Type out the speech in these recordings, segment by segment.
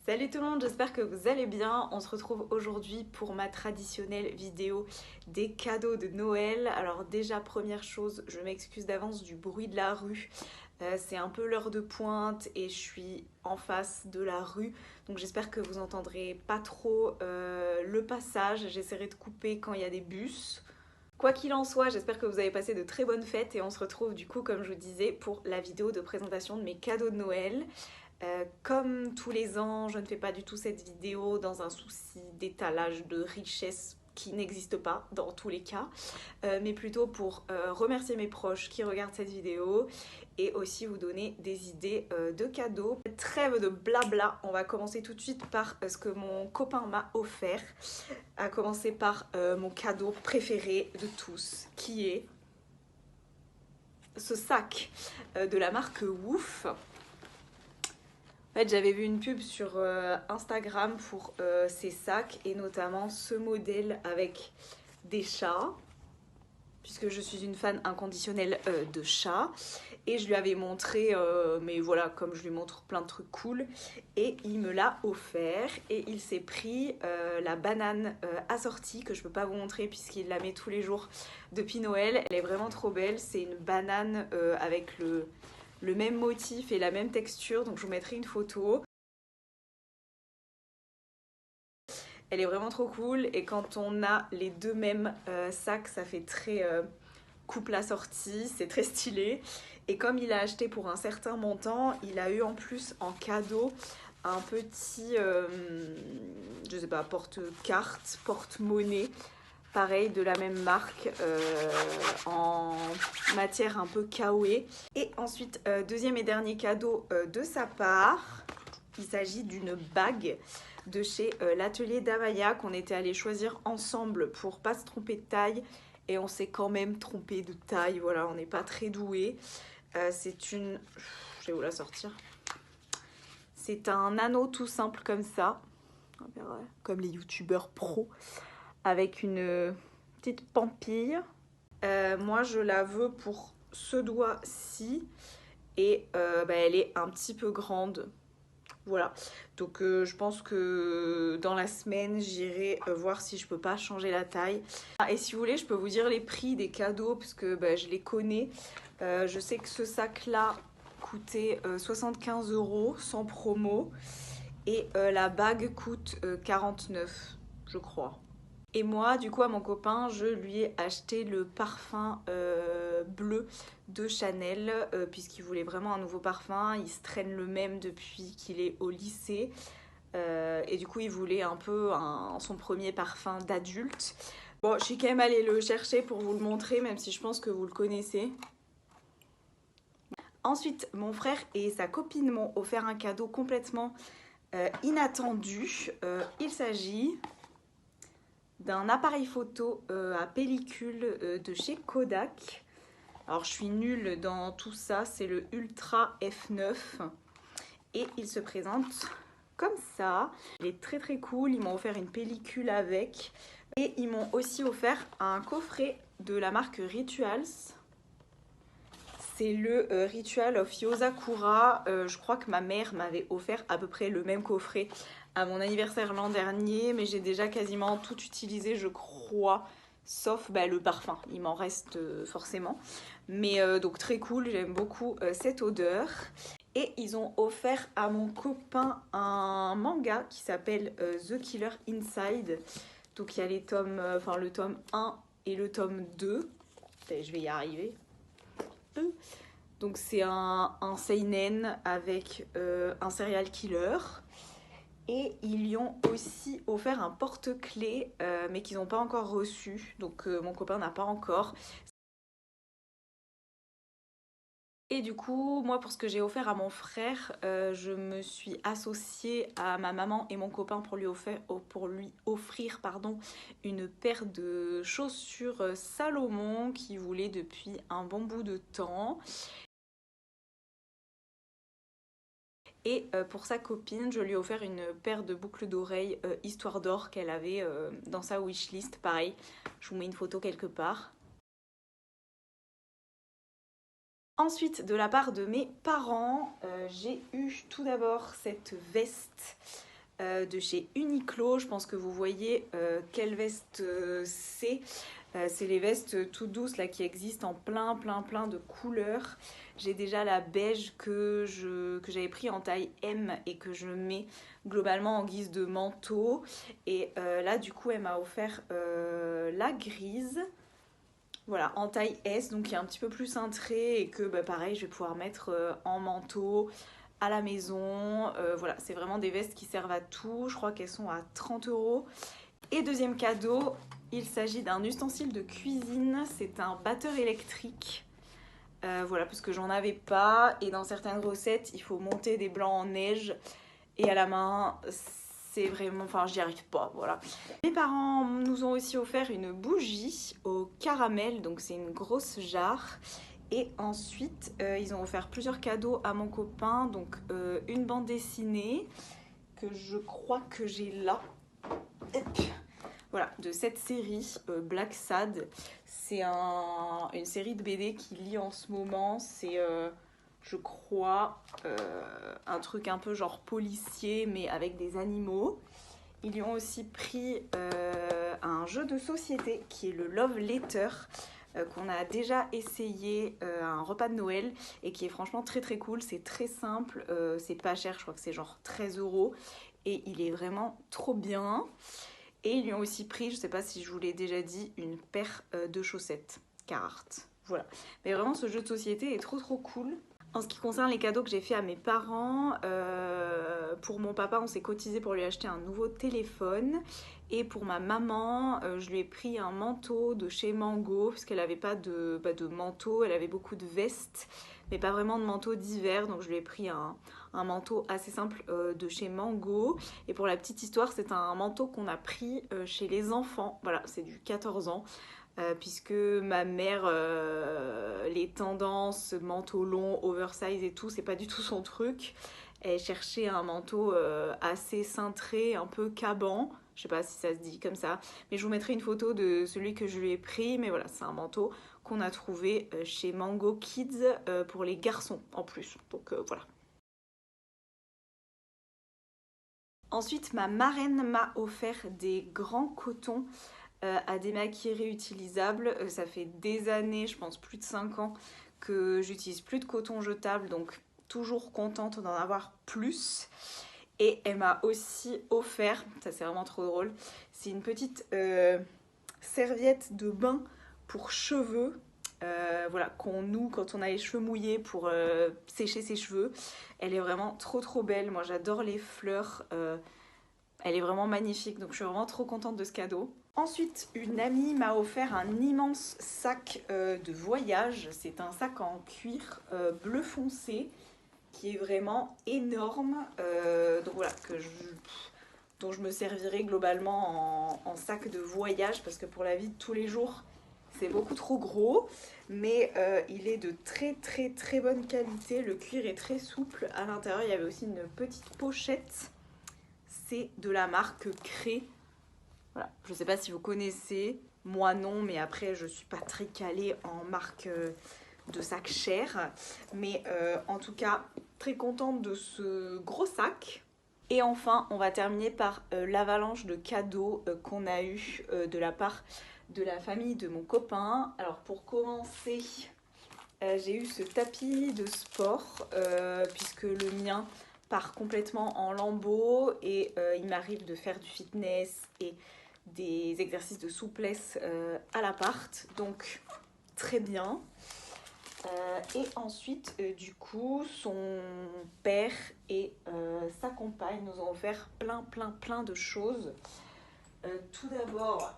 Salut tout le monde, j'espère que vous allez bien. On se retrouve aujourd'hui pour ma traditionnelle vidéo des cadeaux de Noël. Alors déjà, première chose, je m'excuse d'avance du bruit de la rue. C'est un peu l'heure de pointe et je suis en face de la rue. Donc j'espère que vous entendrez pas trop le passage. J'essaierai de couper quand il y a des bus. Quoi qu'il en soit, j'espère que vous avez passé de très bonnes fêtes et on se retrouve du coup, comme je vous disais, pour la vidéo de présentation de mes cadeaux de Noël. Comme tous les ans, je ne fais pas du tout cette vidéo dans un souci d'étalage de richesse qui n'existe pas dans tous les cas, mais plutôt pour remercier mes proches qui regardent cette vidéo et aussi vous donner des idées de cadeaux. Trêve de blabla, on va commencer tout de suite par ce que mon copain m'a offert, à commencer par mon cadeau préféré de tous, qui est ce sac de la marque Woof. En fait, j'avais vu une pub sur Instagram pour ces sacs et notamment ce modèle avec des chats, puisque je suis une fan inconditionnelle de chats. Et je lui avais montré, mais voilà, comme je lui montre plein de trucs cool, et il me l'a offert. Et il s'est pris la banane assortie, que je peux pas vous montrer puisqu'il la met tous les jours depuis Noël. Elle est vraiment trop belle, c'est une banane avec le même motif et la même texture, donc je vous mettrai une photo. Elle est vraiment trop cool et quand on a les deux mêmes sacs, ça fait très couple assorti, c'est très stylé. Et comme il a acheté pour un certain montant, il a eu en plus en cadeau un petit, je sais pas, porte-carte, porte-monnaie, pareil de la même marque, en matière un peu kawaii. Et ensuite, deuxième et dernier cadeau de sa part, il s'agit d'une bague de chez l'atelier d'Amaya qu'on était allé choisir ensemble pour pas se tromper de taille. Et on s'est quand même trompé de taille, voilà, on n'est pas très doué. C'est une... Je vais vous la sortir. C'est un anneau tout simple comme ça, comme les youtubeurs pro, avec une petite pampille. Moi je la veux pour ce doigt-ci et elle est un petit peu grande. Voilà, donc je pense que dans la semaine, j'irai voir si je peux pas changer la taille. Ah, et si vous voulez, je peux vous dire les prix des cadeaux parce que je les connais. Je sais que ce sac-là coûtait 75 € sans promo et la bague coûte 49, je crois. Et moi, du coup, à mon copain, je lui ai acheté le parfum bleu de Chanel puisqu'il voulait vraiment un nouveau parfum. Il se traîne le même depuis qu'il est au lycée. Et du coup, il voulait un peu son premier parfum d'adulte. Bon, je suis quand même allée le chercher pour vous le montrer, même si je pense que vous le connaissez. Ensuite, mon frère et sa copine m'ont offert un cadeau complètement inattendu. Il s'agit d'un appareil photo à pellicule de chez Kodak. Alors je suis nulle dans tout ça, c'est le Ultra F9 et il se présente comme ça. Il est très très cool, ils m'ont offert une pellicule avec et ils m'ont aussi offert un coffret de la marque Rituals. C'est le Ritual of Yosakura. Je crois que ma mère m'avait offert à peu près le même coffret à mon anniversaire l'an dernier, mais j'ai déjà quasiment tout utilisé, je crois, sauf le parfum. Il m'en reste forcément. Mais donc très cool, j'aime beaucoup cette odeur. Et ils ont offert à mon copain un manga qui s'appelle The Killer Inside. Donc il y a les tomes, le tome 1 et le tome 2. Je vais y arriver. Donc c'est un seinen avec un serial killer. Et ils lui ont aussi offert un porte-clés, mais qu'ils n'ont pas encore reçu. Donc mon copain n'a pas encore. Et du coup, moi pour ce que j'ai offert à mon frère, je me suis associée à ma maman et mon copain pour lui offrir une paire de chaussures Salomon qu'il voulait depuis un bon bout de temps. Et pour sa copine, je lui ai offert une paire de boucles d'oreilles Histoire d'or qu'elle avait dans sa wishlist. Pareil, je vous mets une photo quelque part. Ensuite, de la part de mes parents, j'ai eu tout d'abord cette veste de chez Uniqlo. Je pense que vous voyez quelle veste c'est. C'est les vestes toutes douces là qui existent en plein de couleurs. J'ai déjà la beige que j'avais pris en taille M et que je mets globalement en guise de manteau. Et là du coup elle m'a offert la grise. Voilà, en taille S, donc qui est un petit peu plus cintrée et que pareil je vais pouvoir mettre en manteau à la maison. Voilà, c'est vraiment des vestes qui servent à tout. Je crois qu'elles sont à 30 €. Et deuxième cadeau, il s'agit d'un ustensile de cuisine. C'est un batteur électrique. Voilà, parce que j'en avais pas. Et dans certaines recettes, il faut monter des blancs en neige. Et à la main, c'est vraiment... Enfin, j'y arrive pas, voilà. Mes parents nous ont aussi offert une bougie au caramel. Donc c'est une grosse jarre. Et ensuite, ils ont offert plusieurs cadeaux à mon copain. Donc une bande dessinée que je crois que j'ai là. Voilà, de cette série, Black Sad. C'est une série de BD qu'il lit en ce moment. C'est, je crois, un truc un peu genre policier, mais avec des animaux. Ils lui ont aussi pris un jeu de société qui est le Love Letter, qu'on a déjà essayé à un repas de Noël et qui est franchement très cool. C'est très simple, c'est pas cher, je crois que c'est genre 13 € et il est vraiment trop bien. Et ils lui ont aussi pris, je sais pas si je vous l'ai déjà dit, une paire de chaussettes Carhartt. Voilà. Mais vraiment, ce jeu de société est trop cool. En ce qui concerne les cadeaux que j'ai fait à mes parents, pour mon papa, on s'est cotisé pour lui acheter un nouveau téléphone. Et pour ma maman, je lui ai pris un manteau de chez Mango, parce qu'elle n'avait pas de manteau, elle avait beaucoup de vestes, mais pas vraiment de manteau d'hiver. Donc je lui ai pris un manteau assez simple de chez Mango. Et pour la petite histoire, c'est un manteau qu'on a pris chez les enfants. Voilà, c'est du 14 ans. Puisque ma mère, les tendances, manteau long, oversize et tout, c'est pas du tout son truc. Elle cherchait un manteau assez cintré, un peu caban. Je sais pas si ça se dit comme ça. Mais je vous mettrai une photo de celui que je lui ai pris. Mais voilà, c'est un manteau qu'on a trouvé chez Mango Kids pour les garçons en plus. Donc voilà. Ensuite, ma marraine m'a offert des grands cotons à démaquiller réutilisables. Ça fait des années, je pense plus de 5 ans, que j'utilise plus de coton jetable, donc toujours contente d'en avoir plus. Et elle m'a aussi offert, ça c'est vraiment trop drôle, c'est une petite serviette de bain pour cheveux. Voilà, qu'on noue quand on a les cheveux mouillés pour sécher ses cheveux. Elle est vraiment trop belle. Moi j'adore les fleurs. Elle est vraiment magnifique, donc je suis vraiment trop contente de ce cadeau. Ensuite, une amie m'a offert un immense sac de voyage. C'est un sac en cuir bleu foncé qui est vraiment énorme. Donc voilà, dont je me servirai globalement en sac de voyage parce que pour la vie de tous les jours, c'est beaucoup trop gros. Mais il est de très bonne qualité. Le cuir est très souple. À l'intérieur, il y avait aussi une petite pochette. C'est de la marque Cré. Voilà. Je ne sais pas si vous connaissez, moi non, mais après je suis pas très calée en marque de sac cher. Mais en tout cas, très contente de ce gros sac. Et enfin, on va terminer par l'avalanche de cadeaux qu'on a eu de la part de la famille de mon copain. Alors pour commencer, j'ai eu ce tapis de sport, puisque le mien part complètement en lambeaux et il m'arrive de faire du fitness et des exercices de souplesse à l'appart, donc très bien. Et ensuite, du coup, son père et sa compagne nous ont offert plein de choses. Tout d'abord,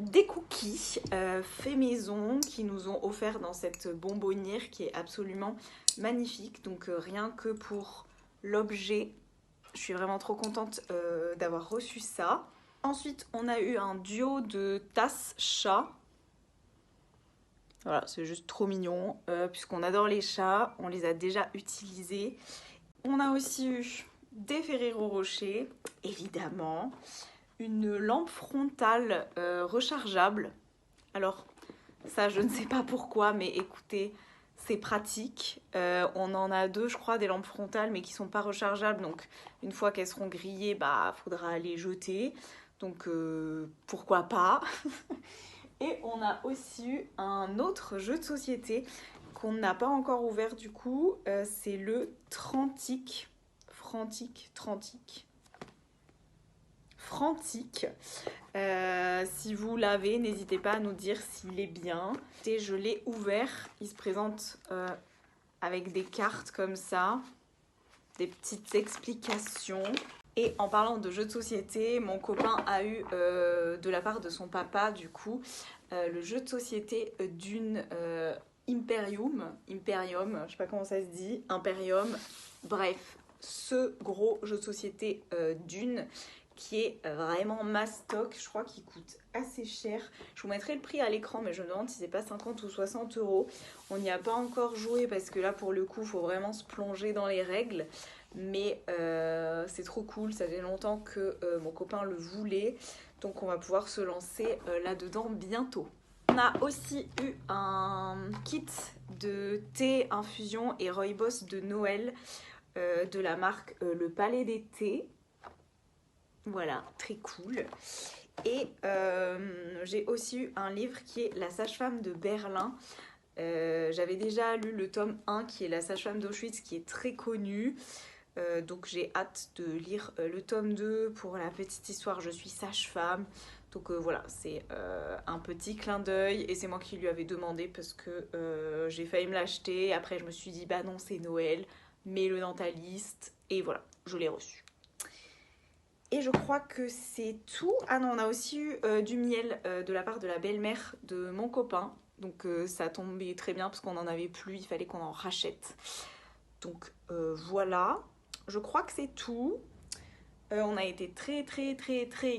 des cookies faits maison qui nous ont offert dans cette bonbonnière qui est absolument magnifique. Donc rien que pour l'objet, je suis vraiment trop contente d'avoir reçu ça. Ensuite, on a eu un duo de tasses chats. Voilà, c'est juste trop mignon, puisqu'on adore les chats, on les a déjà utilisés. On a aussi eu des Ferrero Rocher, évidemment. Une lampe frontale rechargeable. Alors, ça, je ne sais pas pourquoi, mais écoutez, c'est pratique. On en a deux, je crois, des lampes frontales, mais qui sont pas rechargeables. Donc, une fois qu'elles seront grillées, bah, faudra les jeter. Donc, pourquoi pas. Et on a aussi eu un autre jeu de société qu'on n'a pas encore ouvert du coup. C'est le Frantic. Si vous l'avez, n'hésitez pas à nous dire s'il est bien. Et je l'ai ouvert. Il se présente avec des cartes comme ça, des petites explications. Et en parlant de jeux de société, mon copain a eu de la part de son papa du coup le jeu de société Dune Imperium, je sais pas comment ça se dit, Imperium, bref, ce gros jeu de société Dune qui est vraiment mastoc, je crois qu'il coûte assez cher. Je vous mettrai le prix à l'écran, mais je me demande si c'est pas 50 ou 60 euros. On n'y a pas encore joué parce que là pour le coup il faut vraiment se plonger dans les règles. Mais c'est trop cool, ça fait longtemps que mon copain le voulait, donc on va pouvoir se lancer là-dedans bientôt. On a aussi eu un kit de thé, infusion et rooibos de Noël de la marque Le Palais des Thés. Voilà, très cool. Et j'ai aussi eu un livre qui est La sage-femme de Berlin. J'avais déjà lu le tome 1 qui est La sage-femme d'Auschwitz qui est très connu. Donc j'ai hâte de lire le tome 2 pour la petite histoire Je suis sage-femme. Donc voilà, c'est un petit clin d'œil et c'est moi qui lui avais demandé parce que j'ai failli me l'acheter. Après je me suis dit bah non c'est Noël, mets-le dans ta liste et voilà, je l'ai reçu. Et je crois que c'est tout. Ah non, on a aussi eu du miel de la part de la belle-mère de mon copain. Donc ça tombait très bien parce qu'on n'en avait plus, il fallait qu'on en rachète. Donc voilà. Je crois que c'est tout. On a été très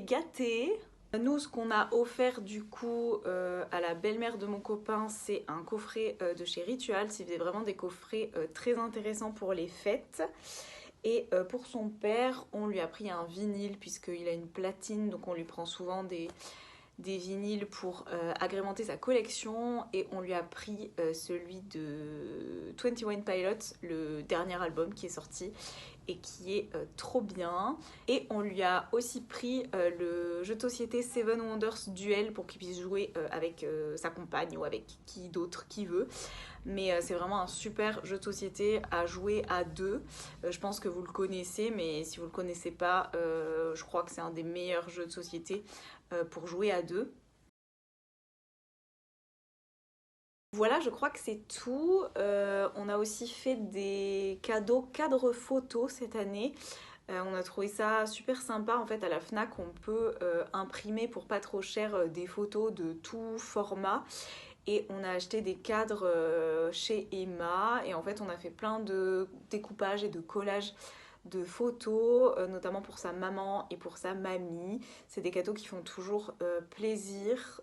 gâtés. Nous, ce qu'on a offert du coup à la belle-mère de mon copain, c'est un coffret de chez Ritual. C'est vraiment des coffrets très intéressants pour les fêtes. Et pour son père, on lui a pris un vinyle puisqu'il a une platine, donc on lui prend souvent des vinyles pour agrémenter sa collection et on lui a pris celui de 21 Pilots, le dernier album qui est sorti et qui est trop bien. Et on lui a aussi pris le jeu de société Seven Wonders Duel pour qu'il puisse jouer avec sa compagne ou avec qui d'autre qui veut. Mais c'est vraiment un super jeu de société à jouer à deux. Je pense que vous le connaissez, mais si vous le connaissez pas, je crois que c'est un des meilleurs jeux de société pour jouer à deux. Voilà, je crois que c'est tout. On a aussi fait des cadeaux cadres photos cette année. On a trouvé ça super sympa. En fait, à la FNAC, on peut imprimer pour pas trop cher des photos de tout format. Et on a acheté des cadres chez Emma. Et en fait, on a fait plein de découpages et de collages de photos, notamment pour sa maman et pour sa mamie. C'est des cadeaux qui font toujours plaisir,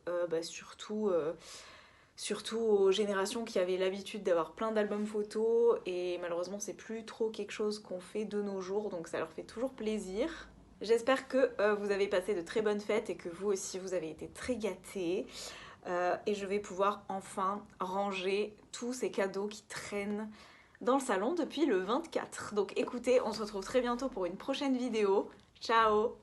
surtout aux générations qui avaient l'habitude d'avoir plein d'albums photos. Et malheureusement, c'est plus trop quelque chose qu'on fait de nos jours, donc ça leur fait toujours plaisir. J'espère que vous avez passé de très bonnes fêtes et que vous aussi, vous avez été très gâtés. Et je vais pouvoir enfin ranger tous ces cadeaux qui traînent dans le salon depuis le 24. Donc écoutez, on se retrouve très bientôt pour une prochaine vidéo. Ciao!